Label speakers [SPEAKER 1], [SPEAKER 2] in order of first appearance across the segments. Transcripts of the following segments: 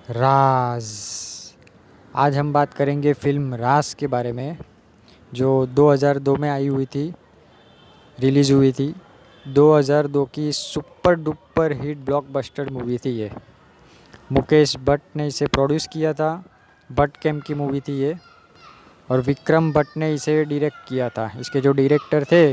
[SPEAKER 1] राज। आज हम बात करेंगे फिल्म राज के बारे में, जो 2002 में आई हुई थी, रिलीज़ हुई थी। 2002 की super duper hit blockbuster movie थी ये। मुकेश भट्ट ने इसे प्रोड्यूस किया था। भट्ट कैम्प की मूवी थी ये, और विक्रम भट्ट ने इसे डायरेक्ट किया था। इसके जो डायरेक्टर थे,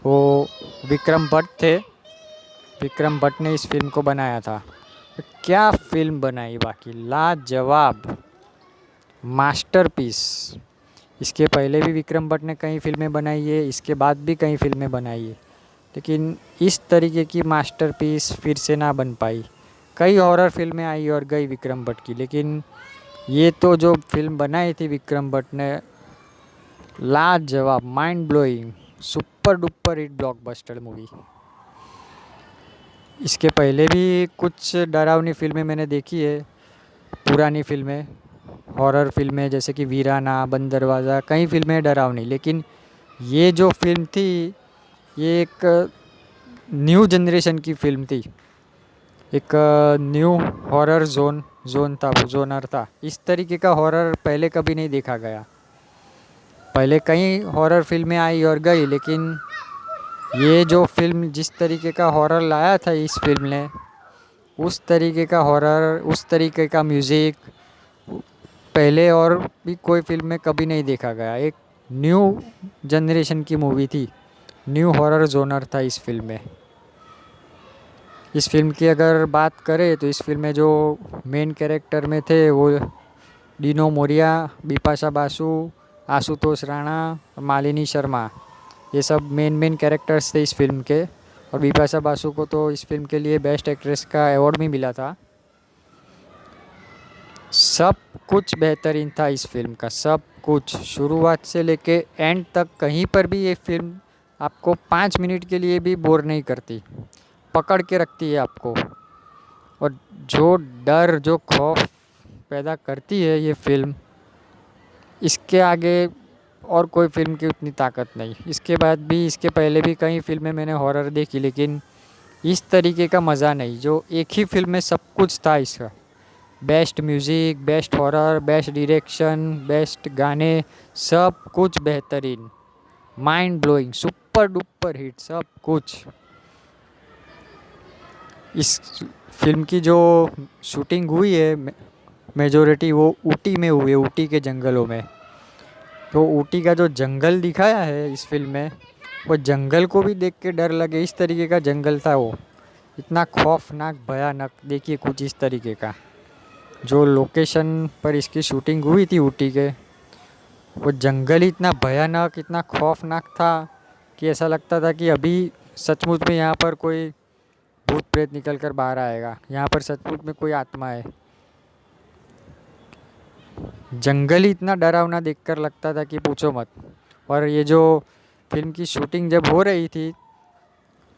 [SPEAKER 1] वो विक्रम भट्ट थे। विक्रम भट्ट ने इस फिल्म को बनाया था। तो क्या फिल्म बनाई, बाकी लाजवाब मास्टरपीस। इसके पहले भी विक्रम भट्ट ने कई फिल्में बनाई है, इसके बाद भी कई फिल्में बनाई है, लेकिन इस तरीके की मास्टरपीस फिर से ना बन पाई। कई हॉरर फिल्में आई और गई विक्रम भट्ट की, लेकिन ये तो जो फिल्म बनाई थी विक्रम भट्ट ने, लाजवाब, mind blowing, super duper hit blockbuster movie. इसके पहले भी कुछ डरावनी फिल्में मैंने देखी है, पुरानी फिल्में, हॉरर फिल्में, जैसे कि वीराना, बंद दरवाज़ा, कई फिल्में डरावनी। लेकिन ये जो फिल्म थी, ये एक न्यू जनरेशन की फिल्म थी। एक न्यू हॉरर जोनर था। इस तरीके का हॉरर पहले कभी नहीं देखा गया। पहले कई हॉरर फिल्में आई और गई, लेकिन ये जो फिल्म जिस तरीके का हॉरर लाया था इस फिल्म ने, उस तरीके का हॉरर, उस तरीके का म्यूज़िक पहले और भी कोई फिल्म में कभी नहीं देखा गया। एक न्यू जनरेशन की मूवी थी, न्यू हॉरर जोनर था इस फिल्म में। इस फिल्म की अगर बात करें तो इस फिल्म में जो मेन कैरेक्टर में थे वो डीनो मोरिया, बिपाशा बासु, आशुतोष राणा, मालिनी शर्मा, ये सब मेन कैरेक्टर्स थे इस फिल्म के। और बिपाशा बासु को तो इस फिल्म के लिए बेस्ट एक्ट्रेस का अवार्ड भी मिला था। सब कुछ बेहतरीन था इस फिल्म का, सब कुछ, शुरुआत से लेके एंड तक। कहीं पर भी ये फिल्म आपको 5 मिनट के लिए भी बोर नहीं करती, पकड़ के रखती है आपको। और जो डर, जो खौफ पैदा करती है ये फिल्म, इसके आगे और कोई फिल्म की उतनी ताकत नहीं। इसके बाद भी, इसके पहले भी कई फिल्में मैंने हॉरर देखी, लेकिन इस तरीके का मज़ा नहीं। जो एक ही फिल्म में सब कुछ था इसका, best music, best horror, best direction, best गाने, सब कुछ बेहतरीन, mind blowing, super duper hit, सब कुछ। इस फिल्म की जो शूटिंग हुई है, मेजॉरिटी वो ऊटी में हुई है, ऊटी के जंगलों में। तो ऊटी का जो जंगल दिखाया है इस फिल्म में, वो जंगल को भी देख के डर लगे, इस तरीके का जंगल था वो। इतना खौफनाक, भयानक, देखिए कुछ इस तरीके का। जो लोकेशन पर इसकी शूटिंग हुई थी ऊटी के, वो जंगल ही इतना भयानक, इतना खौफनाक था कि ऐसा लगता था कि अभी सचमुच में यहाँ पर कोई भूत प्रेत निकल कर बाहर आएगा, यहाँ पर सचमुच में कोई आत्मा है। जंगल ही इतना डरावना देखकर लगता था कि पूछो मत। और ये जो फिल्म की शूटिंग जब हो रही थी,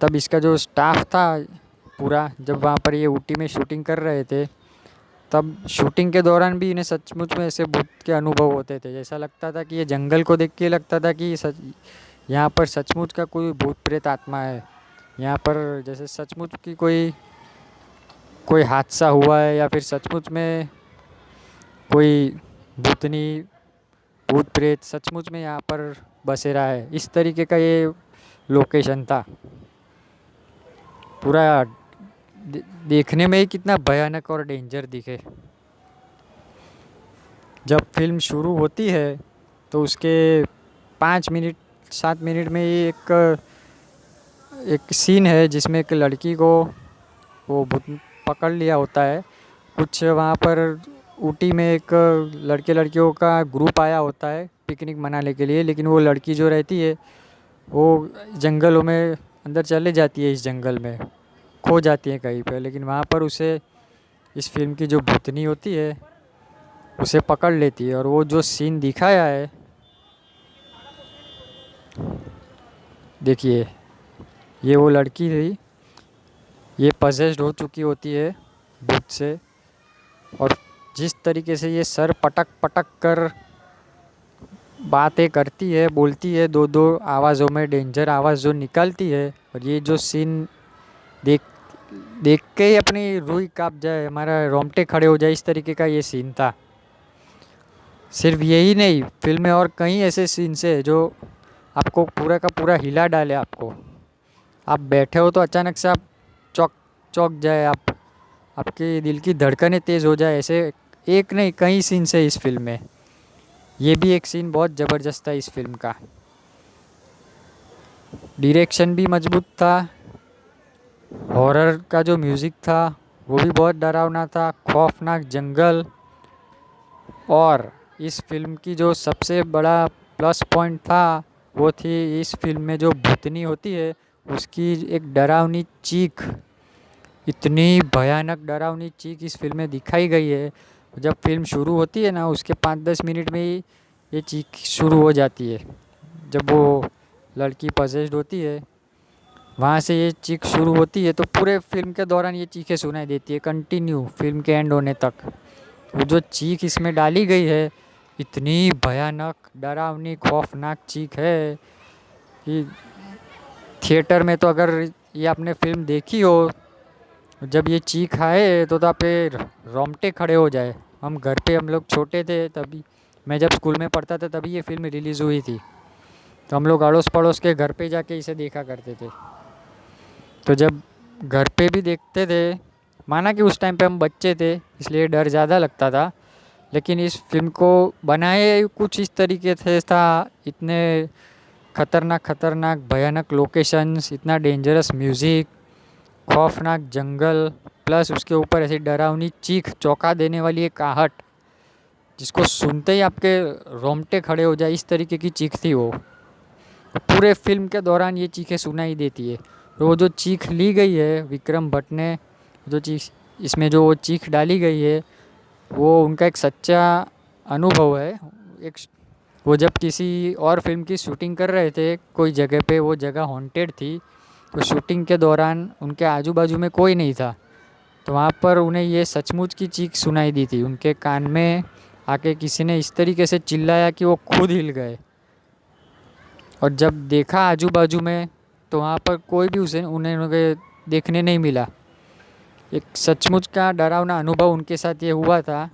[SPEAKER 1] तब इसका जो स्टाफ था पूरा, जब वहाँ पर ये ऊटी में शूटिंग कर रहे थे, तब शूटिंग के दौरान भी इन्हें सचमुच में ऐसे भूत के अनुभव होते थे। जैसा लगता था कि ये जंगल को देख के लगता था कि सच, यहाँ पर सचमुच का कोई भूत प्रेत आत्मा है। यहाँ पर जैसे सचमुच की कोई कोई हादसा हुआ है, या फिर सचमुच में कोई भूतनी, भूत प्रेत सचमुच में यहाँ पर बसेरा है। इस तरीके का ये लोकेशन था पूरा। देखने में ही कितना भयानक और डेंजर दिखे। जब फिल्म शुरू होती है तो उसके 5 मिनट 7 मिनट में ही एक सीन है जिसमें एक लड़की को वो भूत पकड़ लिया होता है। कुछ वहाँ पर ऊटी में एक लड़के लड़कियों का ग्रुप आया होता है पिकनिक मनाने के लिए, लेकिन वो लड़की जो रहती है वो जंगलों में अंदर चले जाती है, इस जंगल में खो जाती है कहीं पर। लेकिन वहाँ पर उसे इस फिल्म की जो भूतनी होती है उसे पकड़ लेती है। और वो जो सीन दिखाया है, देखिए, ये वो लड़की थी, ये पजेस्ड हो चुकी होती है भूत से, और जिस तरीके से ये सर पटक पटक कर बातें करती है, बोलती है, दो दो आवाज़ों में डेंजर आवाज़ जो निकालती है। और ये जो सीन देख देख के ही अपनी रूह कांप जाए, हमारा रोंगटे खड़े हो जाए, इस तरीके का ये सीन था। सिर्फ यही नहीं, फिल्म में और कई ऐसे सीन्स है जो आपको पूरा का पूरा हिला डाले। आप बैठे हो तो अचानक से आप चौक चौक जाए, आपके दिल की धड़कनें तेज़ हो जाए, ऐसे एक नहीं कई सीन्स है इस फिल्म में। ये भी एक सीन बहुत ज़बरदस्त था इस फिल्म का। डायरेक्शन भी मजबूत था, हॉरर का जो म्यूज़िक था वो भी बहुत डरावना था, खौफनाक जंगल। और इस फिल्म की जो सबसे बड़ा प्लस पॉइंट था वो थी इस फिल्म में जो भूतनी होती है उसकी एक डरावनी चीख। इतनी भयानक डरावनी चीख इस फिल्म में दिखाई गई है। जब फिल्म शुरू होती है ना, उसके 5-10 मिनट में ही ये चीख शुरू हो जाती है। जब वो लड़की पजेस्ड होती है, वहाँ से ये चीख शुरू होती है, तो पूरे फिल्म के दौरान ये चीखें सुनाई देती है कंटिन्यू फिल्म के एंड होने तक। वो जो चीख इसमें डाली गई है, इतनी भयानक डरावनी खौफनाक चीख है कि थिएटर में तो अगर ये आपने फिल्म देखी हो, जब ये चीख आए तो आपके रोंगटे खड़े हो जाए। हम लोग छोटे थे तभी, मैं जब स्कूल में पढ़ता था तभी ये फिल्म रिलीज़ हुई थी, तो हम लोग अड़ोस पड़ोस के घर पे जाके इसे देखा करते थे। तो जब घर पे भी देखते थे, माना कि उस टाइम पे हम बच्चे थे इसलिए डर ज़्यादा लगता था, लेकिन इस फिल्म को बनाए कुछ इस तरीके से था। इतने खतरनाक खतरनाक भयानक लोकेशंस, इतना डेंजरस म्यूज़िक, खौफनाक जंगल, प्लस उसके ऊपर ऐसी डरावनी चीख, चौंका देने वाली एक आहट जिसको सुनते ही आपके रोंगटे खड़े हो जाए, इस तरीके की चीख थी वो। पूरे फिल्म के दौरान ये चीखें सुनाई देती है। और वो जो चीख ली गई है विक्रम भट्ट ने, जो चीख इसमें जो वो चीख डाली गई है वो उनका एक सच्चा अनुभव है। एक वो जब किसी और फिल्म की शूटिंग कर रहे थे कोई जगह पे, वो जगह हॉन्टेड थी, तो शूटिंग के दौरान उनके आजू बाजू में कोई नहीं था, तो वहाँ पर उन्हें ये सचमुच की चीख सुनाई दी थी। उनके कान में आके किसी ने इस तरीके से चिल्लाया कि वो खुद हिल गए। और जब देखा आजू बाजू में तो वहाँ पर कोई भी उन्हें देखने नहीं मिला। एक सचमुच का डरावना अनुभव उनके साथ ये हुआ था।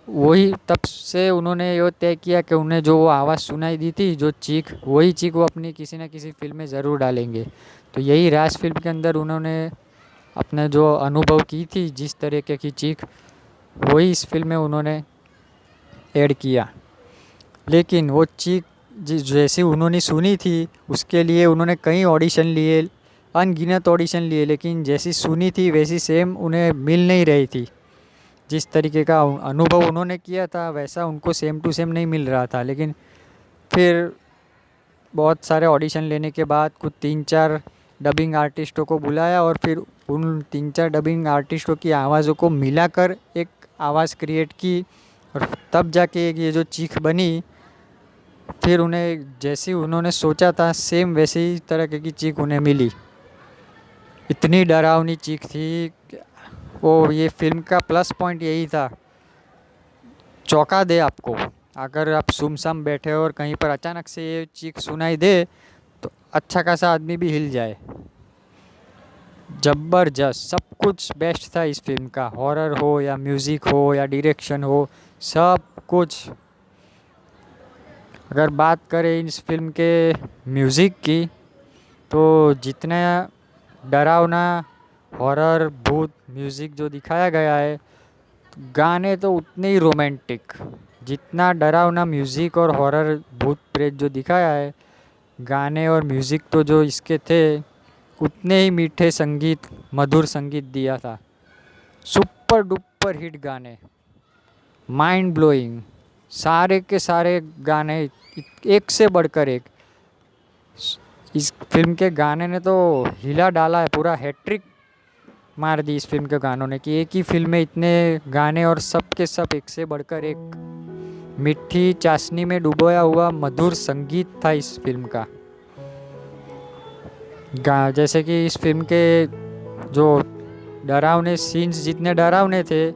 [SPEAKER 1] वही तब से उन्होंने ये तय किया कि उन्हें जो वो आवाज़ सुनाई दी थी, जो चीख, वही चीख वो अपनी किसी न किसी फिल्म में ज़रूर डालेंगे। तो यही राज फिल्म के अंदर उन्होंने अपने जो अनुभव की थी, जिस तरीके की चीख, वही इस फिल्म में उन्होंने ऐड किया। लेकिन वो चीख जैसी उन्होंने सुनी थी उसके लिए उन्होंने कई ऑडिशन लिए, अनगिनत ऑडिशन लिए, लेकिन जैसी सुनी थी वैसी सेम उन्हें मिल नहीं रही थी। जिस तरीके का अनुभव उन्होंने किया था वैसा उनको सेम टू सेम नहीं मिल रहा था। लेकिन फिर बहुत सारे ऑडिशन लेने के बाद कुछ 3-4 डबिंग आर्टिस्टों को बुलाया और फिर उन 3-4 डबिंग आर्टिस्टों की आवाज़ों को मिलाकर एक आवाज़ क्रिएट की, और तब जाके ये जो चीख बनी। फिर उन्हें जैसी उन्होंने सोचा था सेम वैसे ही तरह की चीख उन्हें मिली। इतनी डरावनी चीख थी। वो ये फिल्म का प्लस पॉइंट यही था, चौंका दे आपको। अगर आप सुमसम बैठे हो और कहीं पर अचानक से ये चीख सुनाई दे तो अच्छा खासा आदमी भी हिल जाए। जबरदस्त, सब कुछ बेस्ट था इस फिल्म का, हॉरर हो या म्यूज़िक हो या डायरेक्शन हो, सब कुछ। अगर बात करें इस फिल्म के म्यूज़िक की, तो जितना डरावना हॉरर भूत म्यूज़िक जो दिखाया गया है, गाने तो उतने ही रोमांटिक। जितना डरावना म्यूज़िक और हॉरर भूत प्रेत जो दिखाया है, गाने और म्यूज़िक तो जो इसके थे उतने ही मीठे संगीत, मधुर संगीत दिया था। सुपर डुपर हिट गाने, माइंड ब्लोइंग, सारे के सारे गाने एक से बढ़कर एक। इस फिल्म के गाने ने तो हिला डाला है, पूरा हैट्रिक मार दी इस फिल्म के गानों ने, कि एक ही फिल्म में इतने गाने और सब के सब एक से बढ़कर एक। मीठी चाशनी में डुबोया हुआ मधुर संगीत था इस फिल्म का। जैसे कि इस फिल्म के जो डरावने सीन्स जितने डरावने थे,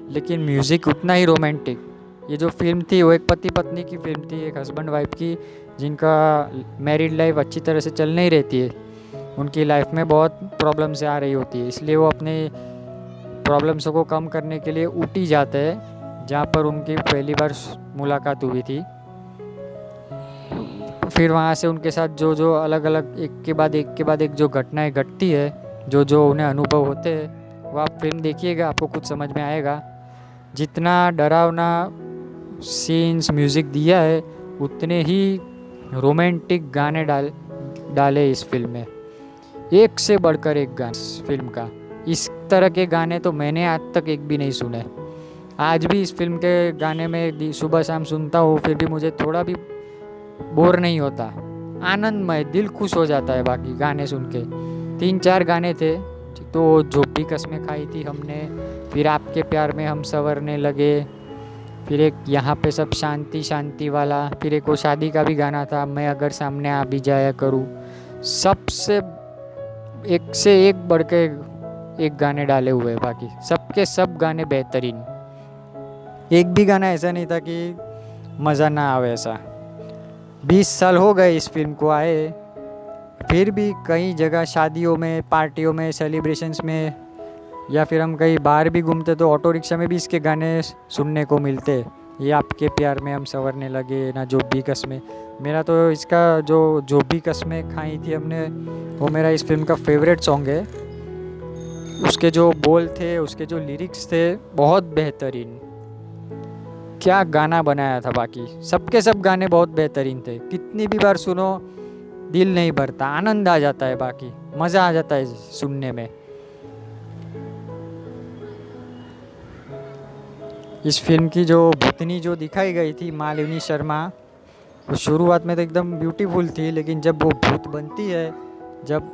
[SPEAKER 1] लेकिन म्यूज़िक उतना ही रोमांटिक। ये जो फिल्म थी वो एक पति पत्नी की फिल्म थी, एक हस्बैंड वाइफ की, जिनका मैरिड लाइफ अच्छी तरह से चल नहीं रहती है। उनकी लाइफ में बहुत प्रॉब्लम्स आ रही होती है, इसलिए वो अपने प्रॉब्लम्स को कम करने के लिए ऊटी जाते हैं, जहाँ पर उनकी पहली बार मुलाकात हुई थी। फिर वहाँ से उनके साथ जो जो अलग अलग एक के बाद एक जो घटनाएं घटती है, जो जो उन्हें अनुभव होते हैं, वो आप फिल्म देखिएगा, आपको कुछ समझ में आएगा। जितना डरावना सीन्स म्यूज़िक दिया है, उतने ही रोमांटिक गाने डाले इस फिल्म में। एक से बढ़कर एक गाना इस फिल्म का। इस तरह के गाने तो मैंने आज तक एक भी नहीं सुने। आज भी इस फिल्म के गाने में सुबह शाम सुनता हूँ, फिर भी मुझे थोड़ा भी बोर नहीं होता, आनंदमय, दिल खुश हो जाता है बाकी गाने सुन के। 3-4 गाने थे, तो जो भी कसमें खाई थी हमने, फिर आपके प्यार में हम संवरने लगे, फिर एक यहाँ पे सब शांति शांति वाला, फिर एक वो शादी का भी गाना था, मैं अगर सामने आ भी जाया करूँ। सबसे एक से एक बढ़ के एक गाने डाले हुए, बाकी सबके सब गाने बेहतरीन। एक भी गाना ऐसा नहीं था कि मज़ा ना आवे ऐसा। 20 साल हो गए इस फिल्म को आए, फिर भी कई जगह शादियों में, पार्टियों में, सेलिब्रेशंस में, या फिर हम कहीं बाहर भी घूमते तो ऑटो रिक्शा में भी इसके गाने सुनने को मिलते। ये आपके प्यार में हम संवरने लगे ना, जो भी कसमें। मेरा तो इसका जो भी कसमें खाई थी हमने, वो मेरा इस फिल्म का फेवरेट सॉन्ग है। उसके जो बोल थे, उसके जो लिरिक्स थे, बहुत बेहतरीन। क्या गाना बनाया था, बाकी सबके सब गाने बहुत बेहतरीन थे। कितनी भी बार सुनो दिल नहीं भरता, आनंद आ जाता है, बाकी मज़ा आ जाता है सुनने में। इस फिल्म की जो भूतनी जो दिखाई गई थी, मालिनी शर्मा, वो शुरुआत में तो एकदम ब्यूटीफुल थी, लेकिन जब वो भूत बनती है, जब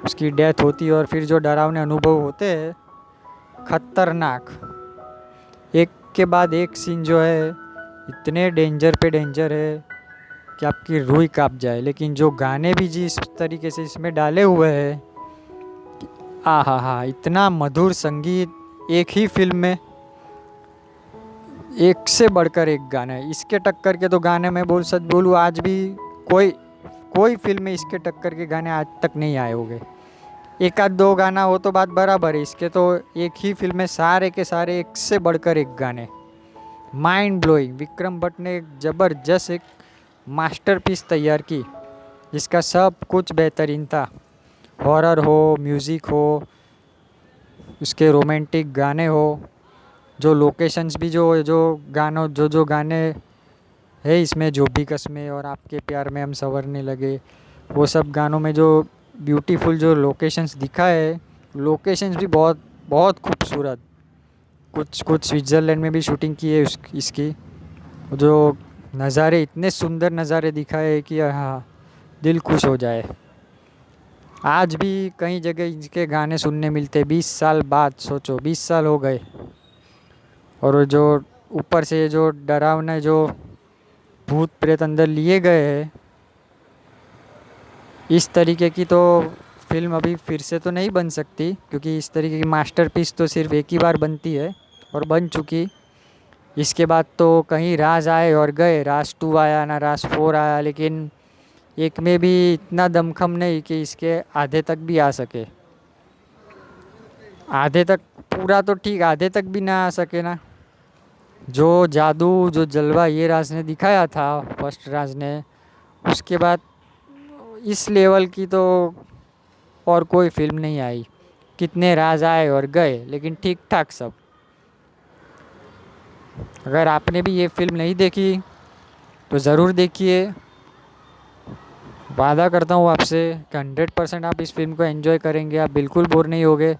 [SPEAKER 1] उसकी डेथ होती है और फिर जो डरावने अनुभव होते हैं, खतरनाक। एक के बाद एक सीन जो है, इतने डेंजर पे डेंजर है कि आपकी रूह ही कांप जाए। लेकिन जो गाने भी जिस तरीके से इसमें डाले हुए हैं, इतना मधुर संगीत एक ही फिल्म में, एक से बढ़कर एक गाना है। इसके टक्कर के तो गाने मैं सच बोलूँ, आज भी कोई फिल्म में इसके टक्कर के गाने आज तक नहीं आए होंगे। एक आध दो गाना हो तो बात बराबर है, इसके तो एक ही फिल्म में सारे के सारे एक से बढ़कर एक गाने, माइंड ब्लोइंग। विक्रम भट्ट ने एक ज़बरदस्त एक मास्टरपीस तैयार की, जिसका सब कुछ बेहतरीन था। हॉरर हो, म्यूज़िक हो, उसके रोमांटिक गाने हो, जो लोकेशंस भी जो गाने है इसमें, जो भी कसमें और आपके प्यार में हम संवरने लगे, वो सब गानों में जो ब्यूटीफुल जो लोकेशंस दिखाए है, लोकेशंस भी बहुत बहुत खूबसूरत। कुछ स्विट्ज़रलैंड में भी शूटिंग की है इसकी। जो नज़ारे, इतने सुंदर नज़ारे दिखाए कि हाँ, दिल खुश हो जाए। आज भी कई जगह इनके गाने सुनने मिलते। 20 साल बाद, सोचो 20 साल हो गए, और जो ऊपर से जो डरावना जो भूत प्रेत अंदर लिए गए हैं, इस तरीके की तो फिल्म अभी फिर से तो नहीं बन सकती, क्योंकि इस तरीके की मास्टरपीस तो सिर्फ एक ही बार बनती है और बन चुकी। इसके बाद तो कहीं राज आए और गए, राज 2 आया ना, राज 4 आया, लेकिन एक में भी इतना दमखम नहीं कि इसके आधे तक भी आ सके। आधे तक पूरा तो ठीक, आधे तक भी ना आ सके ना। जो जादू, जो जलवा ये राज ने दिखाया था, फर्स्ट राज ने, उसके बाद इस लेवल की तो और कोई फिल्म नहीं आई। कितने राज आए और गए, लेकिन ठीक ठाक सब। अगर आपने भी ये फिल्म नहीं देखी तो ज़रूर देखिए। वादा करता हूँ आपसे कि 100% आप इस फिल्म को एंजॉय करेंगे, आप बिल्कुल बोर नहीं होगे।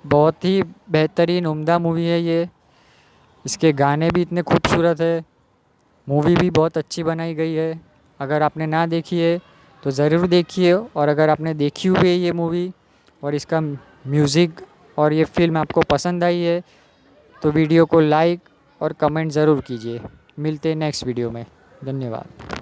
[SPEAKER 1] बहुत ही बेहतरीन उम्दा मूवी है ये। इसके गाने भी इतने खूबसूरत है, मूवी भी बहुत अच्छी बनाई गई है। अगर आपने ना देखी है तो ज़रूर देखिए, और अगर आपने देखी हुई है ये मूवी और इसका म्यूज़िक और ये फिल्म आपको पसंद आई है, तो वीडियो को लाइक और कमेंट ज़रूर कीजिए। मिलते हैं नेक्स्ट वीडियो में। धन्यवाद।